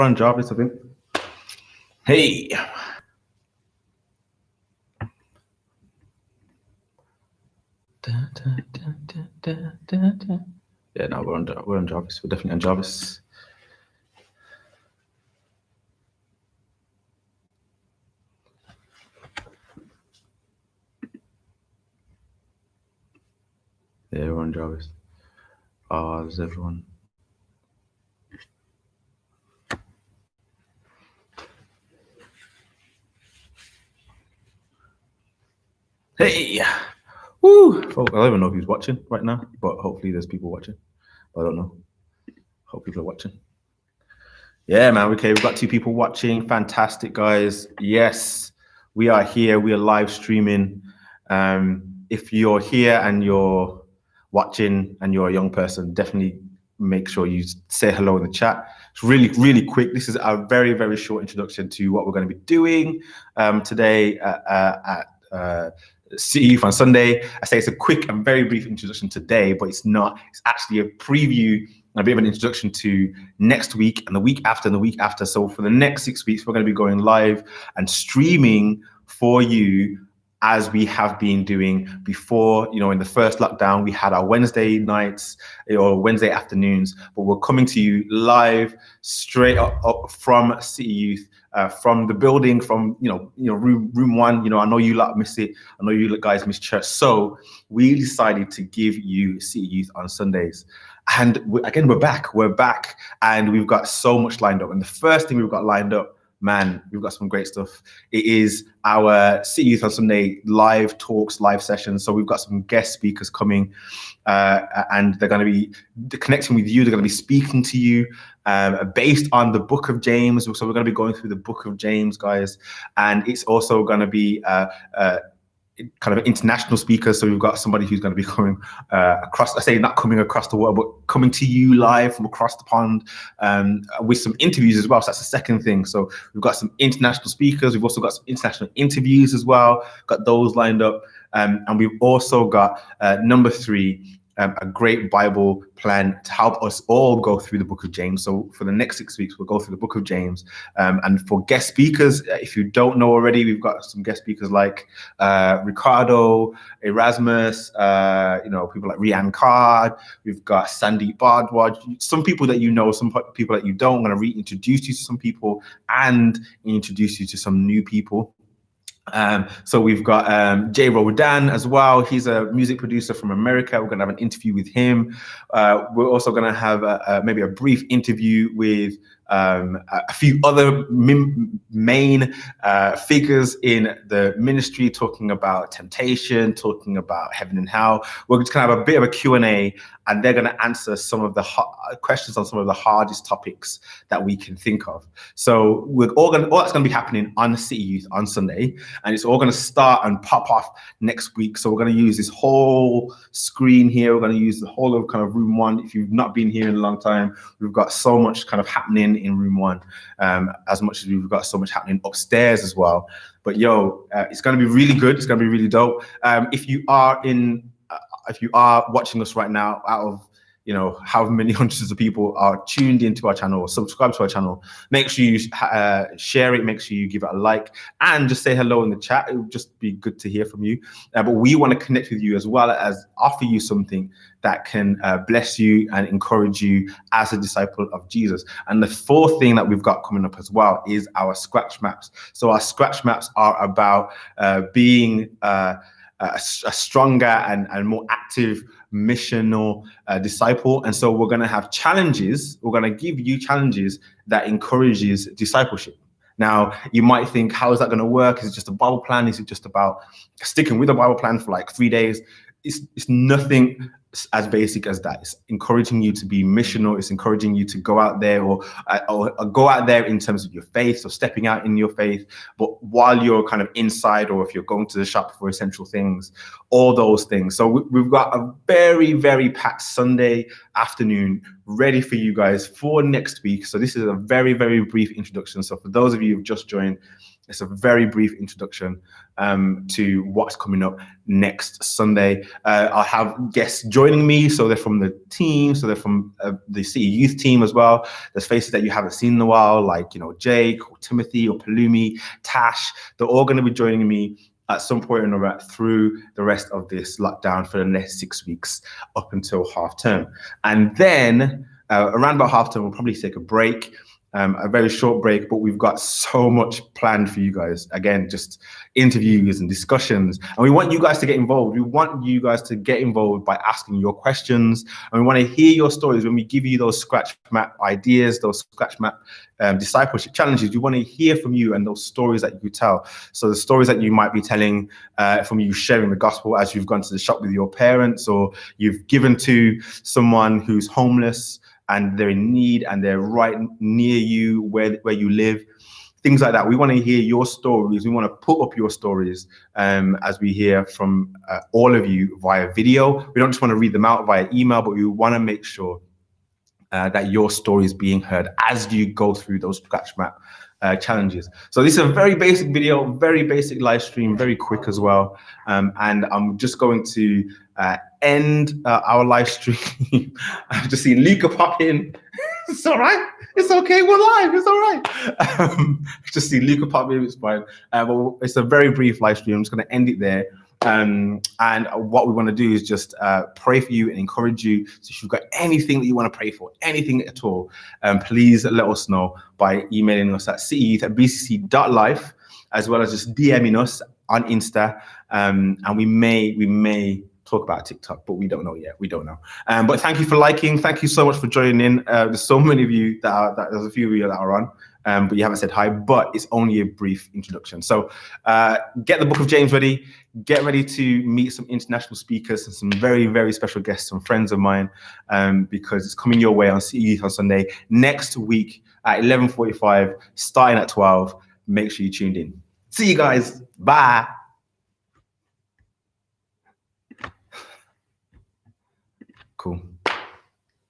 Run Jarvis, I think. Hey. Yeah, no, we're on Jarvis. We're definitely on Jarvis. Yeah, we're on Jarvis. Oh, there's everyone. Hey. Woo! I don't even know who's watching right now, but hopefully there's people watching. I don't know. Hope people are watching. Yeah, man. Okay, we've got 2 people watching. Fantastic, guys. Yes, we are here. We are live streaming. If you're here and you're watching and you're a young person, definitely make sure you say hello in the chat. It's really, really quick. This is a very, very short introduction to what we're going to be doing today at CitYouth on Sunday. I say it's a quick and very brief introduction today, but it's not. It's actually a preview, a bit of an introduction to next week and the week after and the week after. So for the next 6 weeks, we're going to be going live and streaming for you as we have been doing before. You know, in the first lockdown, we had our Wednesday nights or Wednesday afternoons, but we're coming to you live straight up from CitYouth. From the building, from room 1. You know, I know you lot miss it. I know you guys miss church. So we decided to give you CitYouth on Sundays. And again, we're back, and we've got so much lined up. And the first thing we've got lined up, man, we've got some great stuff. It is our CitYouth on Sunday live talks, live sessions. So we've got some guest speakers coming, and they're going to be connecting with you. They're going to be speaking to you based on the book of James. So we're going to be going through the book of James, guys. And it's also going to be kind of international speakers. So we've got somebody who's going to be coming across, I say not coming across the world, but coming to you live from across the pond with some interviews as well. So that's the second thing. So we've got some international speakers. We've also got some international interviews as well. Got those lined up. And we've also got number 3, a great Bible plan to help us all go through the book of James. So for the next 6 weeks, we'll go through the book of James. And for guest speakers, if you don't know already, we've got some guest speakers like Ricardo, Erasmus, people like Rianne Card. We've got Sandeep Bhardwaj, some people that you know, some people that you don't. I'm going to reintroduce you to some people and introduce you to some new people. So we've got Jay Rodan as well. He's a music producer from America. We're going to have an interview with him. We're also going to have maybe a brief interview with a few other main figures in the ministry, talking about temptation, talking about heaven and hell. We're just going to have a bit of a Q&A, and they're going to answer some of the questions on some of the hardest topics that we can think of. So all that's going to be happening on CitYouth on Sunday, and it's all going to start and pop off next week. So we're going to use this whole screen here. We're going to use the whole of kind of room 1. If you've not been here in a long time, we've got so much kind of happening in room 1, as much as we've got so much happening upstairs as well. But it's going to be really good. It's going to be really dope. If you are watching us right now, out of how many hundreds of people are tuned into our channel or subscribe to our channel, make sure you share it, make sure you give it a like, and just say hello in the chat. It would just be good to hear from you. But we want to connect with you as well as offer you something that can bless you and encourage you as a disciple of Jesus. And the 4th thing that we've got coming up as well is our scratch maps. So our scratch maps are about being a stronger and more active missional disciple. And so we're going to have challenges. We're going to give you challenges that encourages discipleship. Now, you might think, how is that going to work? Is it just a Bible plan? Is it just about sticking with a Bible plan for like 3 days? It's nothing as basic as that. It's encouraging you to be missional. It's encouraging you to go out there or go out there in terms of your faith, so stepping out in your faith. But while you're kind of inside, or if you're going to the shop for essential things, all those things. So we've got a very, very packed Sunday afternoon ready for you guys for next week. So this is a very, very brief introduction. So for those of you who've just joined, It's a very brief introduction to what's coming up next Sunday. I'll have guests joining me, so they're from the team, so they're from the CitYouth team as well. There's faces that you haven't seen in a while, like Jake or Timothy or Palumi, Tash. They're all going to be joining me at some point in the through the rest of this lockdown for the next 6 weeks up until half term. And then around about half term, we'll probably take a break, a very short break, but we've got so much planned for you guys. Again, just interviews and discussions. And we want you guys to get involved. We want you guys to get involved by asking your questions. And we want to hear your stories when we give you those scratch map ideas, those scratch map discipleship challenges. We want to hear from you and those stories that you tell. So the stories that you might be telling from you sharing the gospel as you've gone to the shop with your parents, or you've given to someone who's homeless and they're in need and they're right near you where you live, things like that. We want to hear your stories. We want to put up your stories as we hear from all of you via video. We don't just want to read them out via email, but we want to make sure that your story is being heard as you go through those scratch map challenges. So this is a very basic video, very basic live stream, very quick as well. And I'm just going to end our live stream. I've just seen Luca pop in. It's all right. It's okay. We're live. It's all right. Just see Luca pop in. It's fine. But it's a very brief live stream. I'm just going to end it there. And what we want to do is just pray for you and encourage you. So if you've got anything that you want to pray for, anything at all, please let us know by emailing us at cityouth@bcc.life, as well as just DMing us on Insta. And we may talk about TikTok, but we don't know yet. We don't know. But thank you for liking. Thank you so much for joining in. There's so many of you there's a few of you that are on. But you haven't said hi, but it's only a brief introduction. So get the book of James ready, get ready to meet some international speakers and some very, very special guests, some friends of mine, because it's coming your way on CitYouth on Sunday next week at 11:45, starting at 12. Make sure you tuned in. See you guys. Bye. Cool.